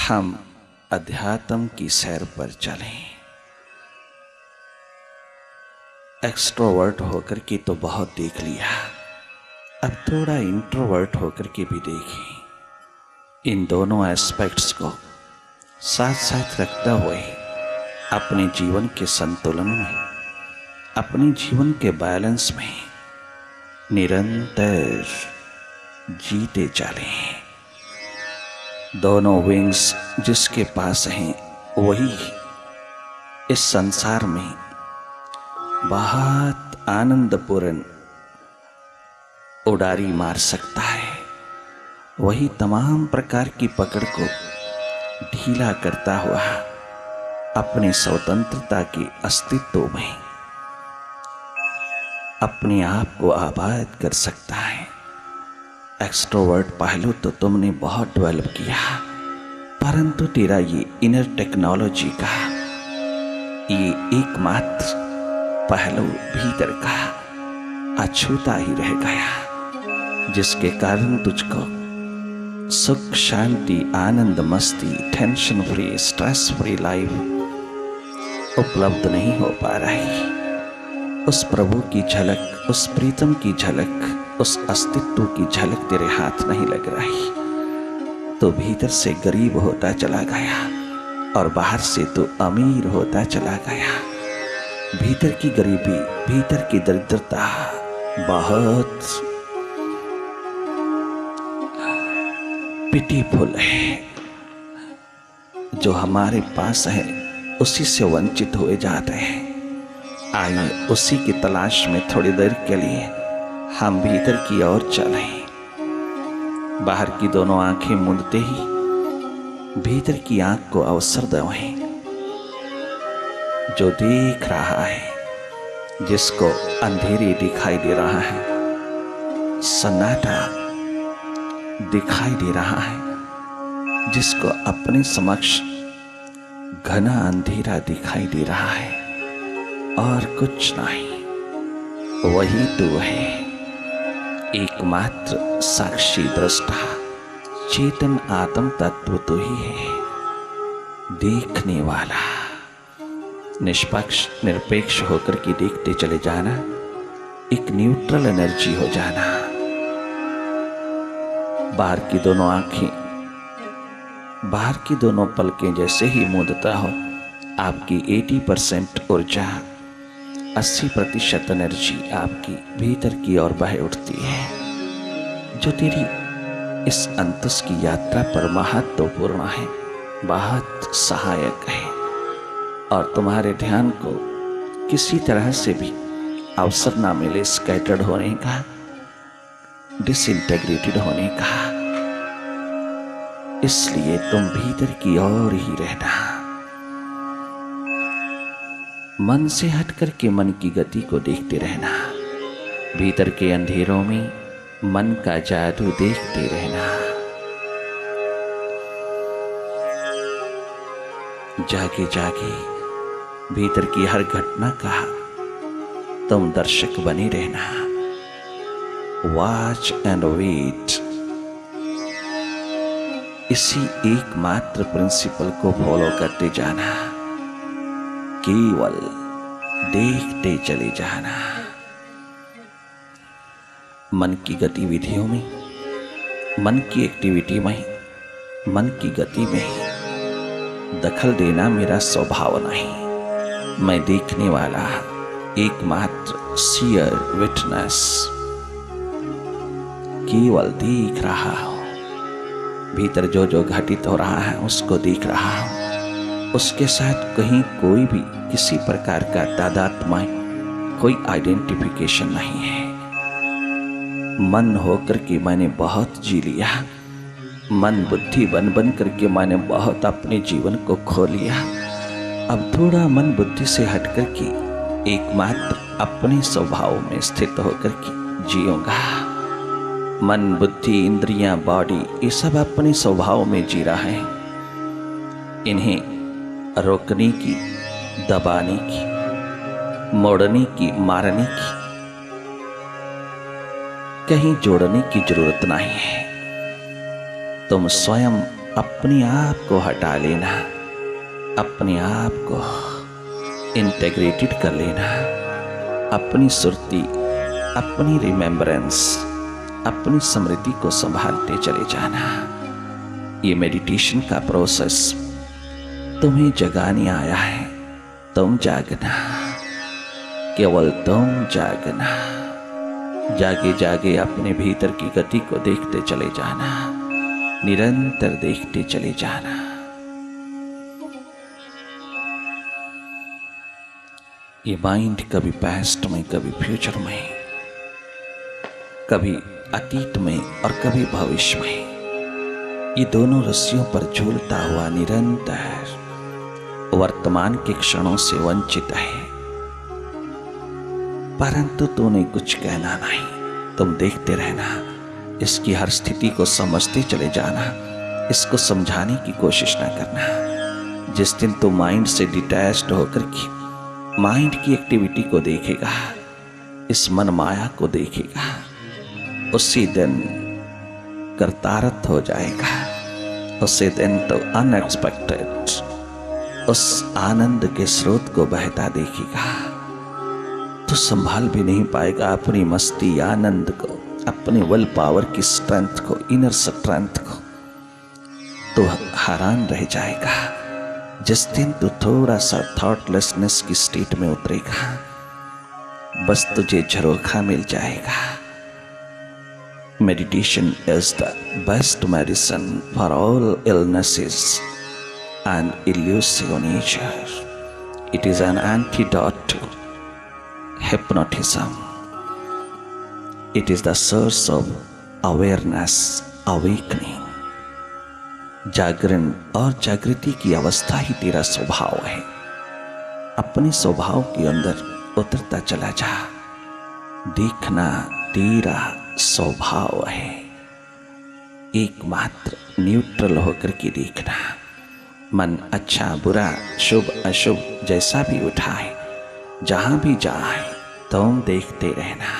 हम अध्यात्म की सैर पर चलें। एक्सट्रोवर्ट होकर के तो बहुत देख लिया, अब थोड़ा इंट्रोवर्ट होकर के भी देखें। इन दोनों एस्पेक्ट्स को साथ साथ रखते हुए अपने जीवन के संतुलन में, अपने जीवन के बैलेंस में निरंतर जीते चलें। दोनों विंग्स जिसके पास हैं वही इस संसार में बहुत आनंदपूर्ण उड़ारी मार सकता है, वही तमाम प्रकार की पकड़ को ढीला करता हुआ अपनी स्वतंत्रता के अस्तित्व में अपने आप को आबाद कर सकता है। एक्सट्रोवर्ट पहलू तो तुमने बहुत डेवलप किया, परंतु तेरा ये इनर टेक्नोलॉजी का ये एकमात्र पहलू भीतर का अछूता ही रह गया, जिसके कारण तुझको सुख, शांति, आनंद, मस्ती, tension free, stress free life उपलब्ध नहीं हो पा रही। उस प्रभु की झलक, उस प्रीतम की झलक, उस अस्तित्व की झलक तेरे हाथ नहीं लग रही। तो भीतर से गरीब होता चला गया और बाहर से तो अमीर होता चला गया। भीतर की गरीबी, भीतर की दरिद्रता बहुत पिटीफुल है। जो हमारे पास है उसी से वंचित हुए जाते हैं। आइए उसी की तलाश में थोड़ी देर के लिए हम भीतर की ओर चलें। बाहर की दोनों आंखें मूंदते ही भीतर की आंख को अवसर दें। जो देख रहा है, जिसको अंधेरे दिखाई दे रहा है, सन्नाटा दिखाई दे रहा है, जिसको अपने समक्ष घना अंधेरा दिखाई दे रहा है और कुछ नहीं, वही तो है एकमात्र साक्षी दृष्टा चेतन आत्म तत्व तो ही है। देखने वाला निष्पक्ष निरपेक्ष होकर के देखते चले जाना, एक न्यूट्रल एनर्जी हो जाना। बाहर की दोनों आंखें, बाहर की दोनों पलकें जैसे ही मूंदता हो, आपकी 80% ऊर्जा, 80% एनर्जी आपकी भीतर की ओर बह उठती है, जो तेरी इस अंतस की यात्रा पर महत्वपूर्ण है, बहुत सहायक है। और तुम्हारे ध्यान को किसी तरह से भी अवसर ना मिले स्कैटर्ड होने का, डिसइंटेग्रेटेड होने का, इसलिए तुम भीतर की ओर ही रहना। मन से हट करके मन की गति को देखते रहना। भीतर के अंधेरों में मन का जादू देखते रहना। जागे जागे भीतर की हर घटना का तुम दर्शक बने रहना। वॉच एंड वेट, इसी एकमात्र प्रिंसिपल को फॉलो करते जाना, केवल देखते चले जाना। मन की गतिविधियों में, मन की एक्टिविटी में, मन की गति में दखल देना मेरा स्वभाव नहीं। मैं देखने वाला एकमात्र सीयर विटनेस, केवल देख रहा हूं। भीतर जो जो घटित हो रहा है उसको देख रहा हूं। उसके साथ कहीं कोई भी किसी प्रकार का तादात्म्य, कोई आइडेंटिफिकेशन नहीं है। मन होकर के मैंने बहुत जी लिया, मन बुद्धि बन बन करके मैंने बहुत अपने जीवन को खो लिया। अब थोड़ा मन बुद्धि से हट करके एकमात्र अपने स्वभाव में स्थित होकर के जीऊंगा। मन, बुद्धि, इंद्रियां, बॉडी, ये सब अपने स्वभाव में जी रहा है। इन्हें रोकने की, दबाने की, मोड़ने की, मारने की, कहीं जोड़ने की जरूरत नहीं है। तुम स्वयं अपने आप को हटा लेना, अपने आप को इंटेग्रेटेड कर लेना, अपनी सुरती, अपनी रिमेम्बरेंस, अपनी स्मृति को संभालते चले जाना। ये मेडिटेशन का प्रोसेस तुम्हें जगाने आया है। तुम जागना, केवल तुम जागना। जागे जागे अपने भीतर की गति को देखते चले जाना, निरंतर देखते चले जाना। ये माइंड कभी पास्ट में, कभी फ्यूचर में, कभी अतीत में और कभी भविष्य में, ये दोनों रस्सियों पर झूलता हुआ निरंतर वर्तमान के क्षणों से वंचित है। परंतु तूने कुछ कहना नहीं, तुम देखते रहना, इसकी हर स्थिति को समझते चले जाना, इसको समझाने की कोशिश न करना। जिस दिन तू माइंड से डिटैच्ड होकर की माइंड की एक्टिविटी को देखेगा, इस मन माया को देखेगा, उसी दिन करतारत हो जाएगा। उसी दिन तो अनएक्सपेक्टेड उस आनंद के स्रोत को बहता देखेगा। तो संभाल भी नहीं पाएगा अपनी मस्ती, आनंद को, अपने विल पावर की स्ट्रेंथ को, इनर स्ट्रेंथ को। तो हैरान रह जाएगा जिस दिन तू थोड़ा सा थॉटलेसनेस की स्टेट में उतरेगा, बस तुझे झरोखा मिल जाएगा। Meditation is the best medicine for all illnesses and elusive nature. It is an antidote to hypnotism. It is the source of awareness, awakening. जागरण और जागृति की अवस्था ही तेरा स्वभाव है। अपने स्वभाव के अंदर उतरता चला जा। देखना तेरा स्वभाव है। एकमात्र न्यूट्रल होकर के देखना। मन अच्छा बुरा, शुभ अशुभ जैसा भी उठाए, जहां भी जाए, तुम देखते रहना।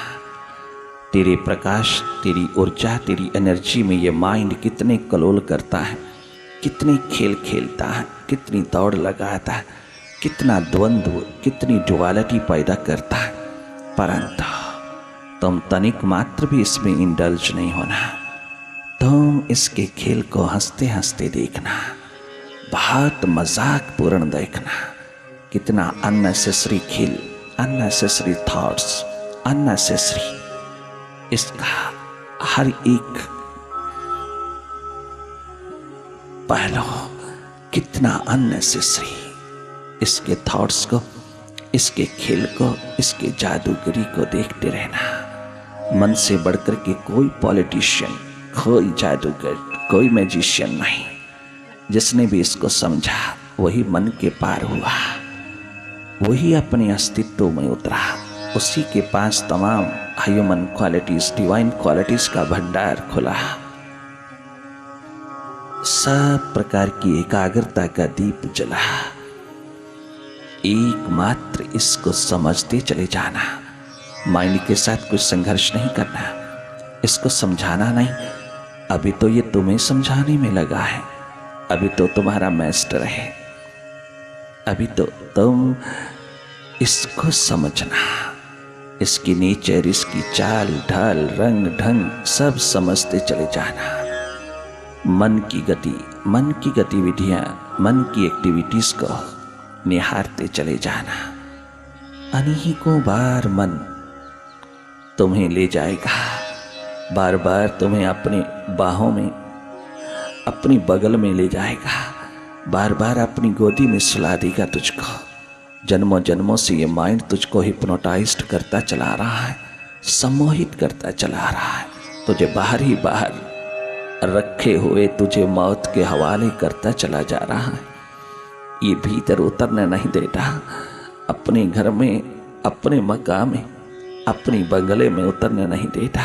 तेरे प्रकाश, तेरी ऊर्जा, तेरी एनर्जी में ये माइंड कितने कलोल करता है, कितने खेल खेलता है, कितनी दौड़ लगाता है, कितना द्वंद्व, कितनी ड्युअलिटी पैदा करता है। परंतु तुम तनिक मात्र भी इसमें इंडल्ज नहीं होना। तुम इसके खेल को हंसते हंसते देखना, बहुत मजाक पूर्ण देखना। कितना अननेसेसरी खेल, अननेसेसरी थॉट्स, अननेसेसरी, इसका हर एक पहलू कितना अननेसेसरी। इसके थॉट्स को, इसके खेल को, इसके जादूगरी को देखते रहना। मन से बढ़कर के कोई पॉलिटिशियन, कोई जादूगर, कोई मैजिशियन नहीं। जिसने भी इसको समझा वही मन के पार हुआ, वही अपने अस्तित्व में उतरा। उसी के पास तमाम ह्यूमन क्वालिटीज, डिवाइन क्वालिटीज का भंडार खुला। सब प्रकार की एकाग्रता का दीप जला। एकमात्र इसको समझते चले जाना। माइंड के साथ कुछ संघर्ष नहीं करना, इसको समझाना नहीं। अभी तो ये तुम्हें समझाने में लगा है, अभी तो तुम्हारा मास्टर है, अभी तो तुम इसको समझना। इसकी नेचर, इसकी चाल ढाल, रंग ढंग सब समझते चले जाना। मन की गति, मन की गतिविधियां, मन की एक्टिविटीज को निहारते चले जाना। अनेकों बार मन तुम्हें ले जाएगा, बार बार तुम्हें अपने बाहों में, अपनी बगल में ले जाएगा, बार बार अपनी गोदी में सुला देगा तुझको। जन्मों जन्मों से ये माइंड तुझको हिप्नोटाइज्ड करता चला रहा है, सम्मोहित करता चला रहा है। तुझे बाहर ही बाहर रखे हुए तुझे मौत के हवाले करता चला जा रहा है। ये भीतर उतरने नहीं देता। अपने घर में, अपने मकान में, अपनी बंगले में उतरने नहीं देता।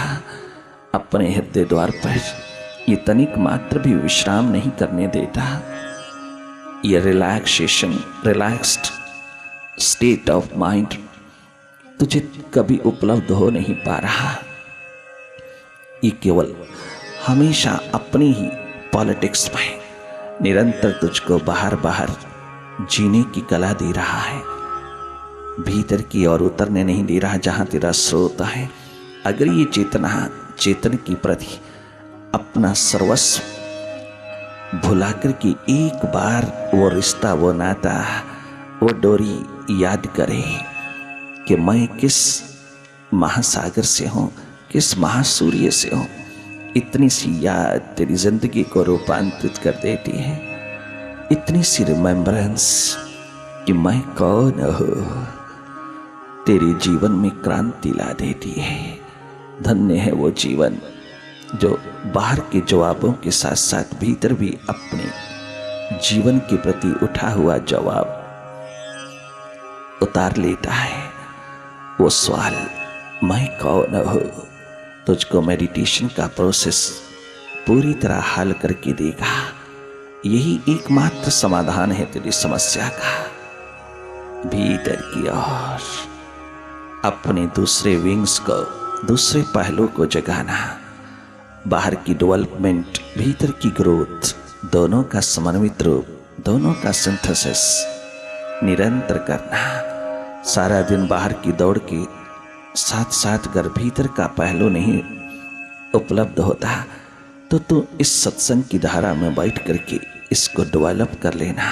अपने हृदय द्वार पर ये तनिक मात्र भी विश्राम नहीं करने देता। ये relaxation, relaxed state of mind तुझे कभी उपलब्ध हो नहीं पा रहा। ये केवल हमेशा अपनी ही पॉलिटिक्स में, निरंतर तुझको बाहर बाहर जीने की कला दे रहा है, भीतर की ओर उतरने नहीं दे रहा जहां तेरा स्रोत है। अगर ये चेतन की प्रति अपना सर्वस्व भुलाकर के एक बार वो रिश्ता, वो नाता, वो डोरी याद करे कि मैं किस महासागर से हूं, किस महासूर्य से हूं, इतनी सी याद तेरी जिंदगी को रूपांतरित कर देती है। इतनी सी रिमेम्बरेंस कि मैं कौन हूं तेरे जीवन में क्रांति ला देती है। धन्य है वो जीवन जो बाहर के जवाबों के साथ साथ भीतर भी अपने जीवन के प्रति उठा हुआ जवाब उतार लेता है। वो सवाल मैं कौन हूं, तुझको मेडिटेशन का प्रोसेस पूरी तरह हल करके देगा। यही एकमात्र समाधान है तेरी समस्या का। भीतर की ओर अपने दूसरे विंग्स को, दूसरे पहलू को जगाना, बाहर की डेवलपमेंट, भीतर की ग्रोथ, दोनों का समन्वित रूप, दोनों का सिंथेसिस निरंतर करना। सारा दिन बाहर की दौड़ के साथ साथ अगर भीतर का पहलू नहीं उपलब्ध होता तो तू इस सत्संग की धारा में बैठ करके इसको डेवलप कर लेना।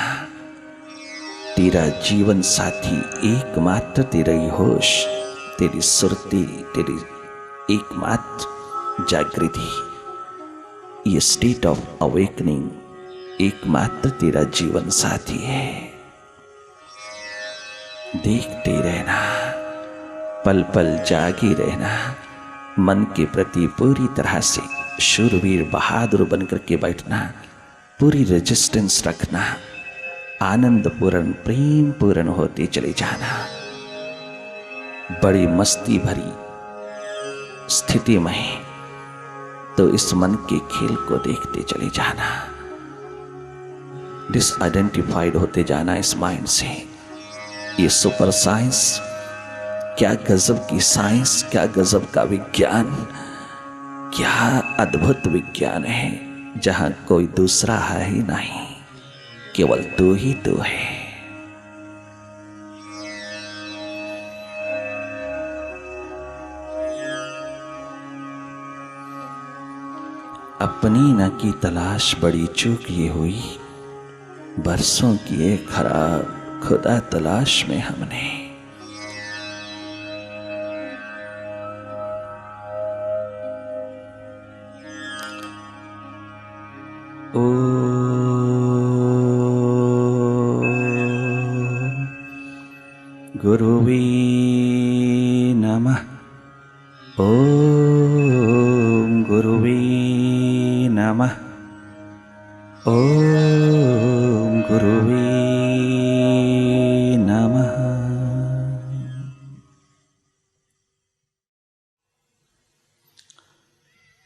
तेरा जीवन साथी एकमात्र तेरा ही होश, तेरी सुरती, तेरी एकमात्र जागृति, ये स्टेट ऑफ अवेकनिंग एकमात्र तेरा जीवन साथी है। देखते रहना, पल पल जागे रहना, मन के प्रति पूरी तरह से शूरवीर बहादुर बनकर के बैठना, पूरी रेजिस्टेंस रखना, आनंद पूर्ण, प्रेम पूर्ण होते चले जाना। बड़ी मस्ती भरी स्थिति में तो इस मन के खेल को देखते चले जाना, डिसआइडेंटिफाइड होते जाना इस माइंड से। ये सुपर साइंस, क्या गजब की साइंस, क्या गजब का विज्ञान, क्या अद्भुत विज्ञान है जहां कोई दूसरा है ही नहीं, केवल तू ही तू है। अपनी न की तलाश बड़ी चूक ये हुई, बरसों की एक खराब खुदा तलाश में हमने। ओ गुरुवे नमः, ओम गुरुवे नमः, ओम गुरुवे नमः।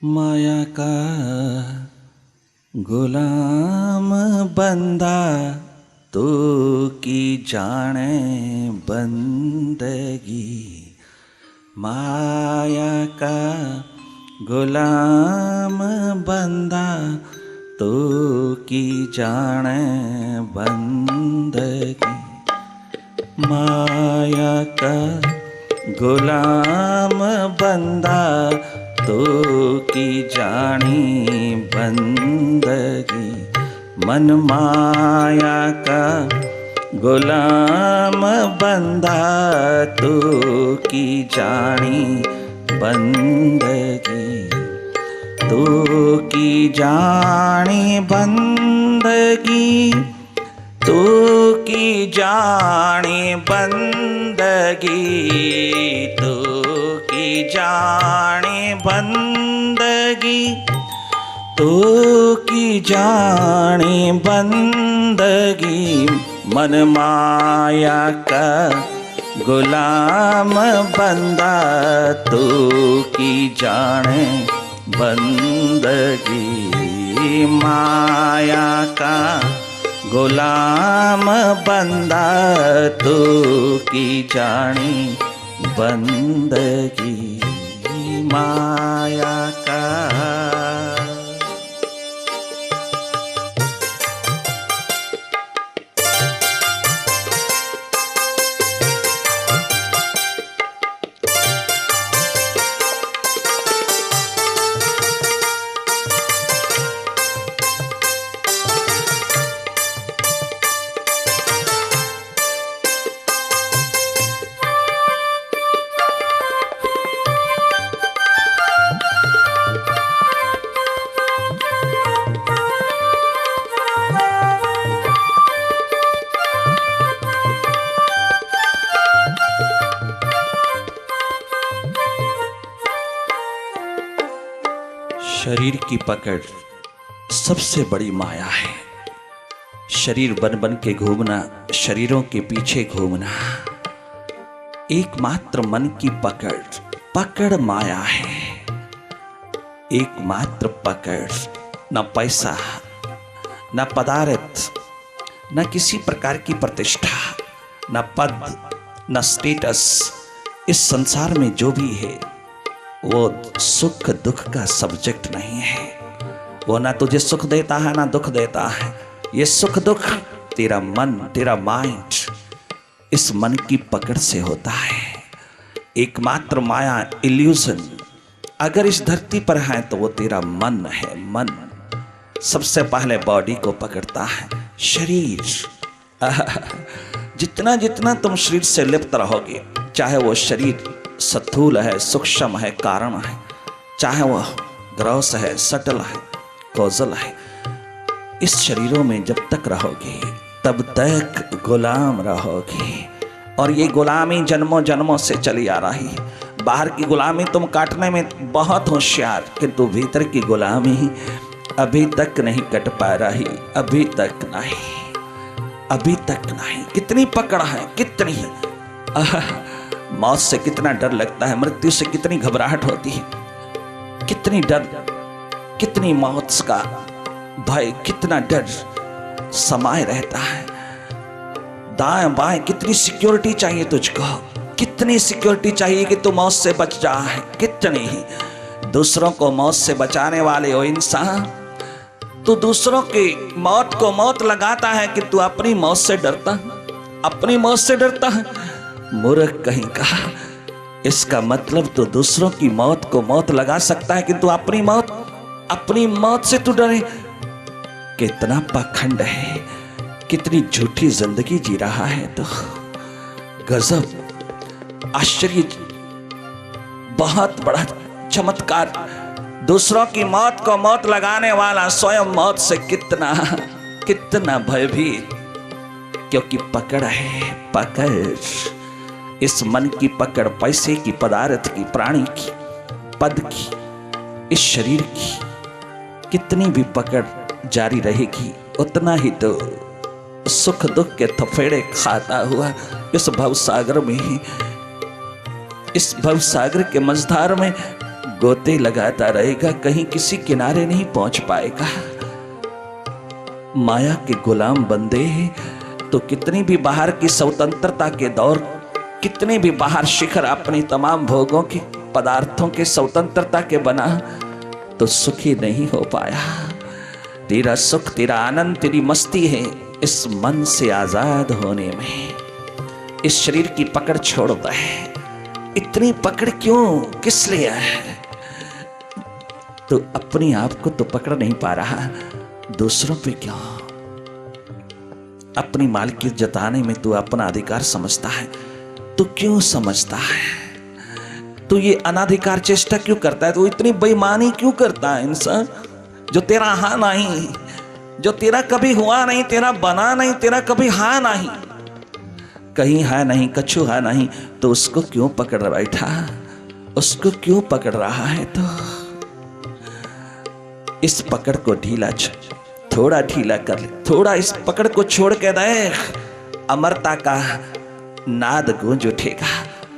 माया का गुलाम बंदा तो की जाने बंदगी, माया का गुलाम बंदा तो की जाने बंदगी, माया का गुलाम बंदा तो की जानी बंदगी। मन माया का गुलाम बंदा तो की जानी बंदगी, तो की जानी बंदगी, तो की जानी बंदगी, तो की जानी बंदगी, तो की जानी बंदगी। मन माया का गुलाम बंदा तो की जाने बंदगी, माया का गुलाम बंदा तो की जानी बंदगी, माया का। शरीर की पकड़ सबसे बड़ी माया है। शरीर बन बन के घूमना, शरीरों के पीछे घूमना। एकमात्र मन की पकड़ माया है। एकमात्र पकड़, न पैसा, न पदार्थ, न किसी प्रकार की प्रतिष्ठा, न पद, न स्टेटस। इस संसार में जो भी है वो सुख दुख का सब्जेक्ट नहीं है। वो ना तुझे सुख देता है ना दुख देता है। ये सुख दुख तेरा मन, तेरा माइंड, इस मन की पकड़ से होता है। एकमात्र माया, इल्यूजन अगर इस धरती पर है तो वो तेरा मन है। मन सबसे पहले बॉडी को पकड़ता है, शरीर। जितना जितना तुम शरीर से लिप्त रहोगे, चाहे वो शरीर स्थूल है, सूक्ष्म है, कारण है, चाहे वह ग्रॉस है, सटल है, कॉजल है, इस शरीरों में जब तक रहोगे तब तक गुलाम रहोगे। और ये गुलामी जन्मों जन्मों से चली आ रही है। बाहर की गुलामी तुम काटने में बहुत होशियार, किंतु भीतर की गुलामी अभी तक नहीं कट पा रही। अभी तक नहीं। कितनी पकड़ है, कितनी। मौत से कितना डर लगता है, मृत्यु से कितनी घबराहट होती है, कितनी डर, कितनी मौत का भय, कितना डर समाये रहता है। दाएं बाएं कितनी सिक्योरिटी चाहिए तुझको, कितनी सिक्योरिटी चाहिए कि तू मौत से बच जाए। कितनी दूसरों को मौत से बचाने वाले हो इंसान, तू दूसरों की मौत को मौत लगाता है कि तू अपनी मौत से डरता, अपनी मौत से डरता है। मूर्ख कहीं का। इसका मतलब तो दूसरों की मौत को मौत लगा सकता है, किंतु अपनी मौत से तू डरे। कितना पाखंड है, कितनी झूठी जिंदगी जी रहा है। तो गजब, आश्चर्य, बहुत बड़ा चमत्कार। दूसरों की मौत को मौत लगाने वाला स्वयं मौत से कितना भयभीत, क्योंकि पकड़ है, पकड़। इस मन की पकड़ पैसे की, पदार्थ की, प्राणी की, पद की, इस शरीर की, कितनी भी पकड़ जारी रहेगी उतना ही तो सुख दुख के थपेड़े खाता हुआ इस भवसागर में, इस भवसागर के मझधार में गोते लगाता रहेगा, कहीं किसी किनारे नहीं पहुंच पाएगा। माया के गुलाम बंदे तो कितनी भी बाहर की स्वतंत्रता के दौर, कितने भी बाहर शिखर अपनी तमाम भोगों के पदार्थों के स्वतंत्रता के बना तो सुखी नहीं हो पाया। तेरा सुख, तेरा आनंद, तेरी मस्ती है इस मन से आजाद होने में। इस शरीर की पकड़ छोड़ दे। इतनी पकड़ क्यों, किस लिए है? तो अपने आप को तो पकड़ नहीं पा रहा, दूसरों पे क्यों? अपनी मालिकियत जताने में तू अपना अधिकार समझता है, तो क्यों समझता है? तो ये अनाधिकार चेष्टा क्यों करता है? तो इतनी बेईमानी क्यों करता है इंसान? जो तेरा हाँ नहीं, जो तेरा कभी हुआ नहीं, तेरा बना नहीं, तेरा कभी हाँ नहीं, कहीं है नहीं, कछु है नहीं, तो उसको क्यों पकड़ बैठा? उसको क्यों पकड़ रहा है? तो इस पकड़ को थोड़ा ढीला कर ले, थोड़ा इस पकड़ को छोड़ के दे, अमरता का नाद गूंज उठेगा।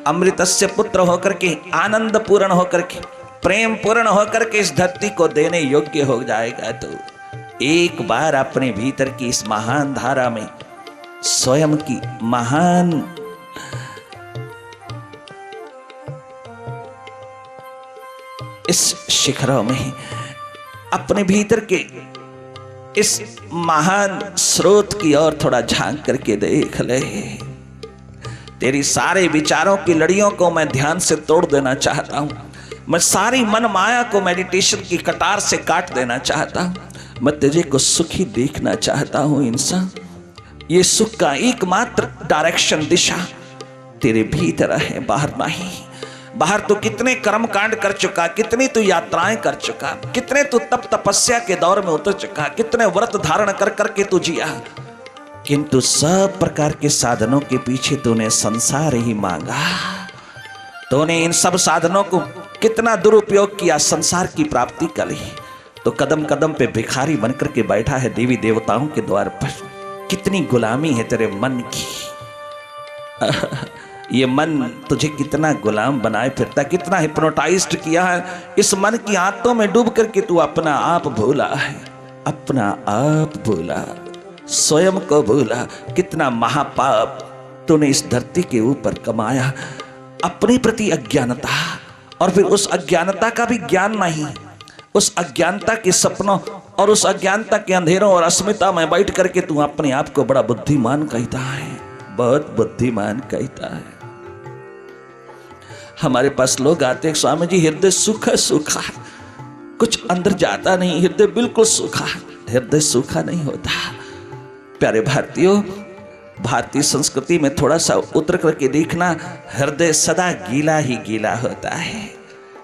अमृतस्य पुत्र होकर के, आनंद पूर्ण होकर के, प्रेम पूर्ण होकर के इस धरती को देने योग्य हो जाएगा। तो एक बार अपने भीतर की इस महान धारा में, स्वयं की महान इस शिखरों में, अपने भीतर के इस महान स्रोत की ओर थोड़ा झांक करके देख ले। तेरी सारे विचारों की लड़ियों को मैं ध्यान से तोड़ देना चाहता हूं। मैं सारी मन माया को मेडिटेशन की कटार से काट देना चाहता हूं। मैं तुझे को सुखी देखना चाहता हूं इंसान। ये सुख का एकमात्र डायरेक्शन, दिशा तेरे भीतर है, बाहर नहीं। बाहर तो कितने कर्म कांड कर चुका, कितनी तो यात्राएं कर चुका, कितने तो तप तपस्या के दौर में उतर चुका, कितने व्रत धारण कर करके तू जिया, किंतु सब प्रकार के साधनों के पीछे तूने संसार ही मांगा। तूने इन सब साधनों को कितना दुरुपयोग किया, संसार की प्राप्ति के लिए। तो कदम कदम पे भिखारी बनकर के बैठा है देवी देवताओं के द्वार पर। कितनी गुलामी है तेरे मन की। ये मन तुझे कितना गुलाम बनाए फिरता, कितना हिप्नोटाइज्ड किया है। इस मन की आंतों में डूब करके तू अपना आप भूला है, अपना आप भूला, स्वयं को भूला। कितना महापाप तूने इस धरती के ऊपर कमाया। अपने प्रति अज्ञानता, और फिर उस अज्ञानता का भी ज्ञान नहीं, उस अज्ञानता के सपनों और उस अज्ञानता के अंधेरों और अस्मिता में बैठ करके तू अपने आप को बड़ा बुद्धिमान कहता है, बहुत बुद्धिमान कहता है। हमारे पास लोग आते हैं, स्वामी जी हृदय सूखा सूखा, कुछ अंदर जाता नहीं, हृदय बिल्कुल सूखा। हृदय सूखा नहीं होता प्यारे भारतीयों। भारतीय संस्कृति में थोड़ा सा उतर करके देखना, हृदय सदा गीला ही गीला होता है।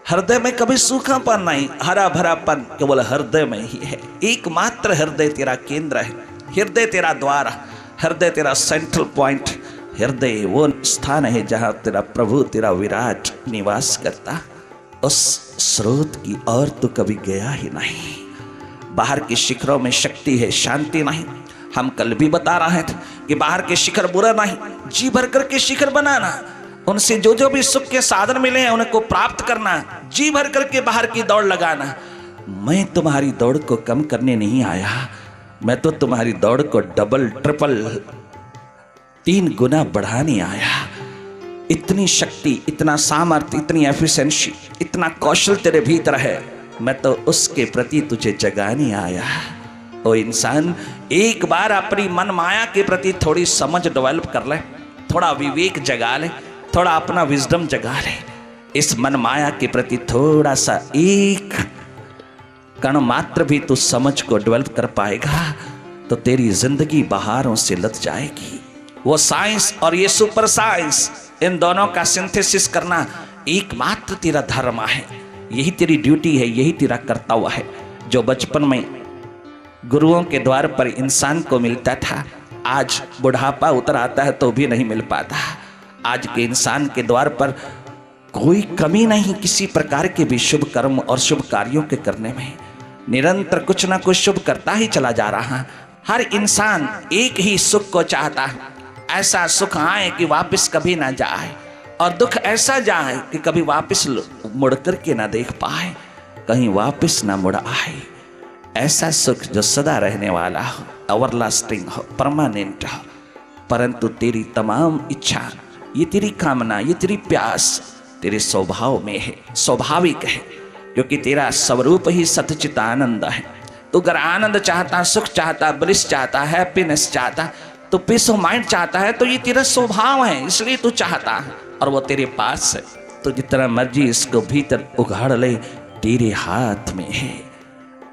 हृदय में कभी सूखापन नहीं, हरा भरापन केवल हृदय में ही है। एकमात्र हृदय तेरा केंद्र है, हृदय तेरा द्वार, हृदय तेरा सेंट्रल पॉइंट। हृदय वो स्थान है जहां तेरा प्रभु, तेरा विराट निवास करता। उस स्रोत की ओर तो कभी गया ही नहीं। बाहर के शिखरों में शक्ति है, शांति नहीं। हम कल भी बता रहे थे कि बाहर के शिखर बुरा नहीं, जी भर करके शिखर बनाना, उनसे जो जो भी सुख के साधन मिले हैं उनको प्राप्त करना, जी भर करके बाहर की दौड़ लगाना। मैं तुम्हारी दौड़ को कम करने नहीं आया, मैं तो तुम्हारी दौड़ को डबल ट्रिपल 3 गुना बढ़ाने आया। इतनी शक्ति, इतना सामर्थ्य, इतनी एफिशिएंसी, इतना कौशल तेरे भीतर है, मैं तो उसके प्रति तुझे जगाने आया। ओ इंसान, एक बार अपनी मन माया के प्रति थोड़ी समझ डेवलप कर ले, थोड़ा विवेक जगा ले, थोड़ा अपना विजडम जगा ले। इस मन माया के प्रति थोड़ा सा एक कण मात्र भी तू समझ को डेवलप कर पाएगा तो तेरी जिंदगी बहारों से लद जाएगी। वो साइंस और ये सुपर साइंस, इन दोनों का सिंथेसिस करना एकमात्र तेरा धर्म है, यही तेरी ड्यूटी है, यही तेरा कर्तव्य है। जो बचपन में गुरुओं के द्वार पर इंसान को मिलता था, आज बुढ़ापा उतर आता है तो भी नहीं मिल पाता। आज के इंसान के द्वार पर कोई कमी नहीं किसी प्रकार के भी शुभ कर्म और शुभ कार्यों के करने में। निरंतर कुछ ना कुछ शुभ करता ही चला जा रहा है। हर इंसान एक ही सुख को चाहता है, ऐसा सुख आए कि वापस कभी ना जाए, और दुख ऐसा जाए कि कभी वापस मुड़ करके ना देख पाए, कहीं वापस ना मुड़ आए। ऐसा सुख जो सदा रहने वाला हो, एवरलास्टिंग हो, परमानेंट हो। परंतु तेरी तमाम इच्छा, ये तेरी कामना, ये तेरी प्यास तेरे स्वभाव में है, स्वाभाविक है, क्योंकि तेरा स्वरूप ही सतचित आनंद है। तो अगर आनंद चाहता, सुख चाहता, ब्लिस चाहता, हैप्पीनेस चाहता, तो पीस ऑफ माइंड चाहता है, तो ये तेरा स्वभाव है, इसलिए तू चाहता है और वो तेरे पास है। तो जितना मर्जी इसको भीतर उघाड़ ले, तेरे हाथ में है।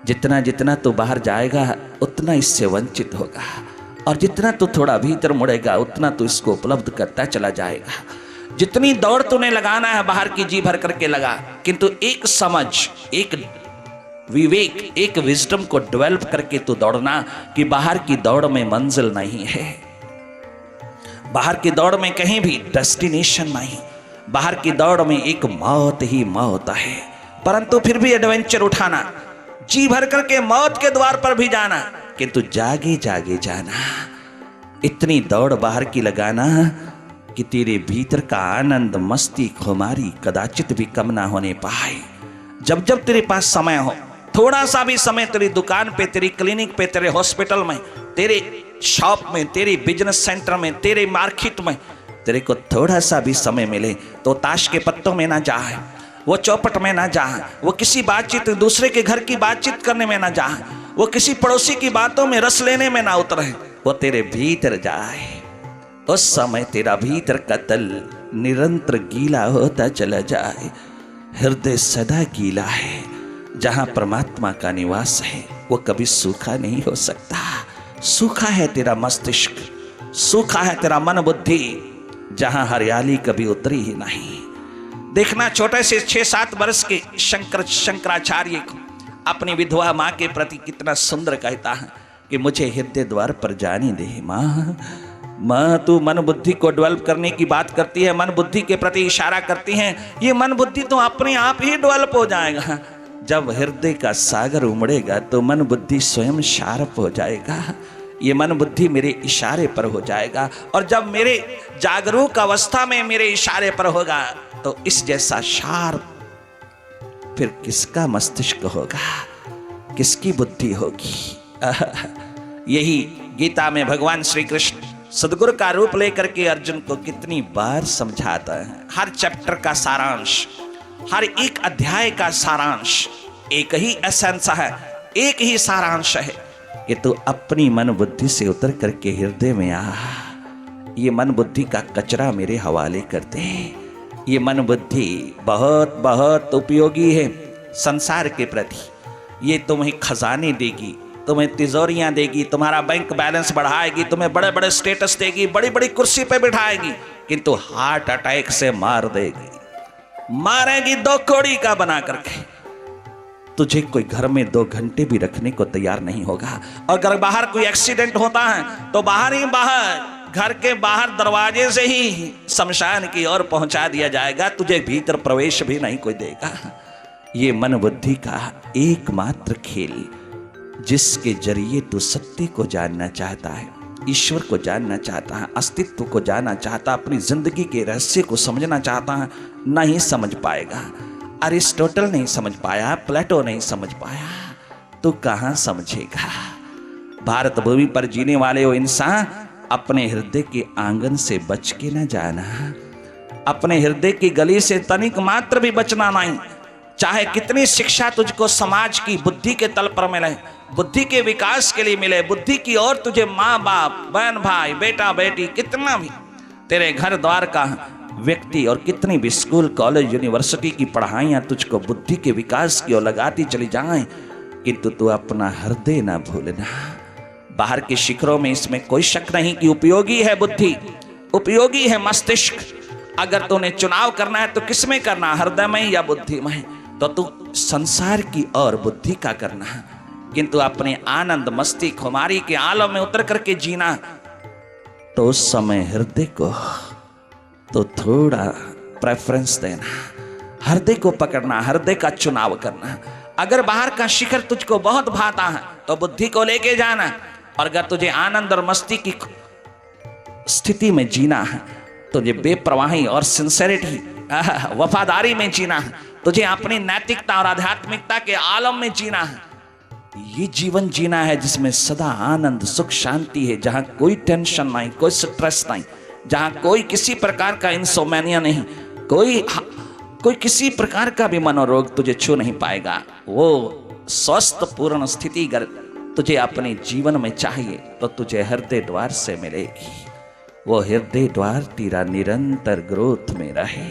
जितना जितना तू बाहर जाएगा उतना इससे वंचित होगा, और जितना तू थोड़ा भीतर मुड़ेगा उतना तू इसको उपलब्ध करता चला जाएगा। जितनी दौड़ तूने लगाना है बाहर की जी भर करके लगा, किंतु एक समझ, एक विवेक, एक विजडम को डेवलप करके तू दौड़ना कि बाहर की दौड़ में मंजिल नहीं है, बाहर की दौड़ में कहीं भी डेस्टिनेशन नहीं, बाहर की दौड़ में एक मौत ही मौत है। परंतु फिर भी एडवेंचर उठाना, जी भर करके मौत के द्वार पर भी जाना, किंतु जागे जागे जाना। इतनी दौड़ बाहर की लगाना कि तेरे भीतर का आनंद, मस्ती, खुमारी कदाचित भी कम ना होने पाए। जब जब तेरे पास समय हो, थोड़ा सा भी समय तेरी दुकान पे, तेरी क्लिनिक पे, तेरे हॉस्पिटल में, तेरे शॉप में, तेरे बिजनेस सेंटर में, तेरे मार्केट में, तेरे को थोड़ा सा भी समय मिले तो ताश के पत्तों में ना जाए, वो चौपट में ना जाए, वो किसी बातचीत, दूसरे के घर की बातचीत करने में ना जाए, वो किसी पड़ोसी की बातों में रस लेने में ना उतरे, वो तेरे भीतर जाए। उस समय तेरा भीतर का तल निरंतर गीला होता चला जाए। हृदय सदा गीला है, जहां परमात्मा का निवास है वो कभी सूखा नहीं हो सकता। सूखा है तेरा मस्तिष्क, सूखा है तेरा मन बुद्धि, जहां हरियाली कभी उतरी ही नहीं। देखना, छोटे से 6-7 वर्ष के शंकराचार्य को अपनी विधवा माँ के प्रति कितना सुंदर कहता है कि मुझे हृदय द्वार पर जाने दे माँ, माँ तू मन बुद्धि को डेवलप करने की बात करती है, मन बुद्धि के प्रति इशारा करती है। ये मन बुद्धि तो अपने आप ही डेवलप हो जाएगा। जब हृदय का सागर उमड़ेगा तो मन बुद्धि स्वयं शार्प हो जाएगा। ये मन बुद्धि मेरे इशारे पर हो जाएगा, और जब मेरे जागरूक अवस्था में मेरे इशारे पर होगा तो इस जैसा शार्प फिर किसका मस्तिष्क होगा, किसकी बुद्धि होगी। यही गीता में भगवान श्री कृष्ण सदगुरु का रूप लेकर के अर्जुन को कितनी बार समझाता है। हर चैप्टर का सारांश, हर एक अध्याय का सारांश एक ही एसेंस है, एक ही सारांश है कि तू अपनी मन बुद्धि से उतर करके हृदय में आ। ये मन बुद्धि का कचरा मेरे हवाले कर दे। ये मन बुद्धि बहुत बहुत उपयोगी है संसार के प्रति। ये तुम्हें खजाने देगी, तुम्हें तिजोरियां देगी, तुम्हारा बैंक बैलेंस बढ़ाएगी, तुम्हें बड़े बड़े स्टेटस देगी, बड़ी बड़ी कुर्सी पे बिठाएगी, किंतु हार्ट अटैक से मार देगी, मारेगी 2 कौड़ी का बना करके। तुझे कोई घर में 2 घंटे भी रखने को तैयार नहीं होगा। और अगर बाहर कोई एक्सीडेंट होता है तो बाहर ही बाहर, घर के बाहर दरवाजे से ही शमशान की ओर पहुंचा दिया जाएगा, तुझे भीतर प्रवेश भी नहीं कोई देगा। ये मन बुद्धि का एकमात्र खेल, जिसके जरिए तू सत्य को जानना चाहता है, ईश्वर को जानना चाहता है, अस्तित्व को जानना चाहता, अपनी जिंदगी के रहस्य को समझना चाहता है, नहीं समझ पाएगा। अरिस्टोटल नहीं समझ पाया, प्लेटो नहीं समझ पाया, तो कहां समझेगा। भारत भूमि पर जीने वाले वो इंसान अपने हृदय के आंगन से बच के न जाना, अपने हृदय की गली से तनिक मात्र भी बचना नहीं। चाहे कितनी शिक्षा तुझको समाज की बुद्धि के तल पर मिले, बुद्धि के विकास के लिए मिले, बुद्धि की ओर तुझे माँ बाप, बहन भाई, बेटा बेटी, कितना भी तेरे घर द्वार का व्यक्ति और कितनी भी स्कूल कॉलेज यूनिवर्सिटी की पढ़ाइयाँ तुझको बुद्धि के विकास की ओर लगाती चली जाएं, किंतु तू अपना हृदय ना भूलना। बाहर के शिखरों में इसमें कोई शक नहीं कि उपयोगी है बुद्धि, उपयोगी है मस्तिष्क। अगर तूने चुनाव करना है तो किसमें करना, हृदय में या बुद्धि में? तो तू संसार की और बुद्धि का करना, किंतु अपने आनंद मस्ती खुमारी के आलम में उतर करके जीना। तो उस समय हृदय को तो थोड़ा प्रेफरेंस देना, हृदय को पकड़ना, हृदय का चुनाव करना। अगर बाहर का शिखर तुझको बहुत भाता है तो बुद्धि को लेके जाना, और अगर तुझे आनंद और मस्ती की स्थिति में जीना है, तुझे बेप्रवाही और सिंसेरिटी, वफादारी में जीना है, तुझे अपनी नैतिकता और आध्यात्मिकता के आलम में जीना है। ये जीवन जीना है जिसमें सदा आनंद, सुख, शांति है, जहां कोई टेंशन नहीं, कोई स्ट्रेस नहीं, जहां कोई किसी प्रकार का इंसोमेनिया नहीं, कोई किसी प्रकार का भी मनोरोग तुझे छू नहीं पाएगा। वो स्वस्थ पूर्ण स्थिति अगर तुझे अपने जीवन में चाहिए तो तुझे हृदय द्वार से मिलेगी। वो हृदय द्वार तेरा निरंतर ग्रोथ में रहे,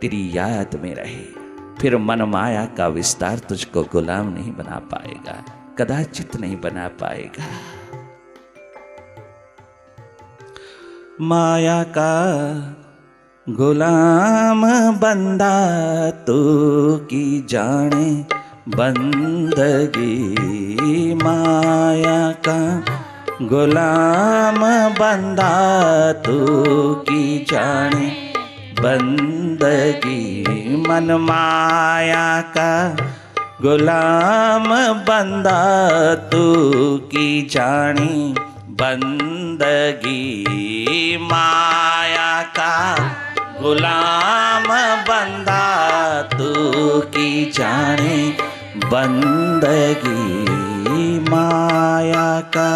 तेरी याद में रहे, फिर मन माया का विस्तार तुझको गुलाम नहीं बना पाएगा, कदाचित नहीं बना पाएगा। माया का गुलाम बंदा तू की जाने बंदगी, माया का गुलाम बंदा तू की जाने बंदगी। मन माया का गुलाम बंदा तू की जानी बंदगी, माया का गुलाम बंदा तू की जाने बंदगी, माया का।